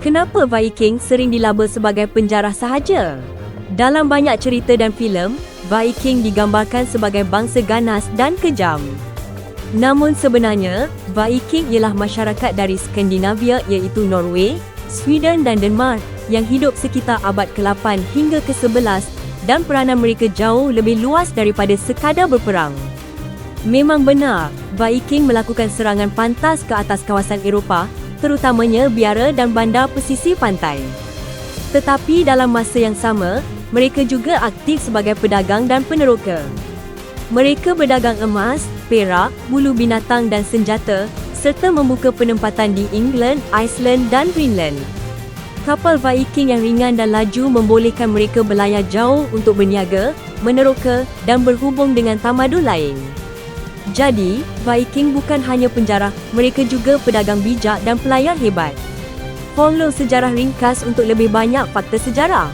Kenapa Viking sering dilabel sebagai penjarah sahaja? Dalam banyak cerita dan filem, Viking digambarkan sebagai bangsa ganas dan kejam. Namun sebenarnya, Viking ialah masyarakat dari Skandinavia iaitu Norway, Sweden dan Denmark yang hidup sekitar abad ke-8 hingga ke-11 dan peranan mereka jauh lebih luas daripada sekadar berperang. Memang benar, Viking melakukan serangan pantas ke atas kawasan Eropah, terutamanya biara dan bandar pesisir pantai. Tetapi dalam masa yang sama, mereka juga aktif sebagai pedagang dan peneroka. Mereka berdagang emas, perak, bulu binatang dan senjata, serta membuka penempatan di England, Iceland dan Greenland. Kapal Viking yang ringan dan laju membolehkan mereka berlayar jauh untuk berniaga, meneroka dan berhubung dengan tamadun lain. Jadi, Viking bukan hanya penjarah, mereka juga pedagang bijak dan pelayar hebat. Follow sejarah ringkas untuk lebih banyak fakta sejarah.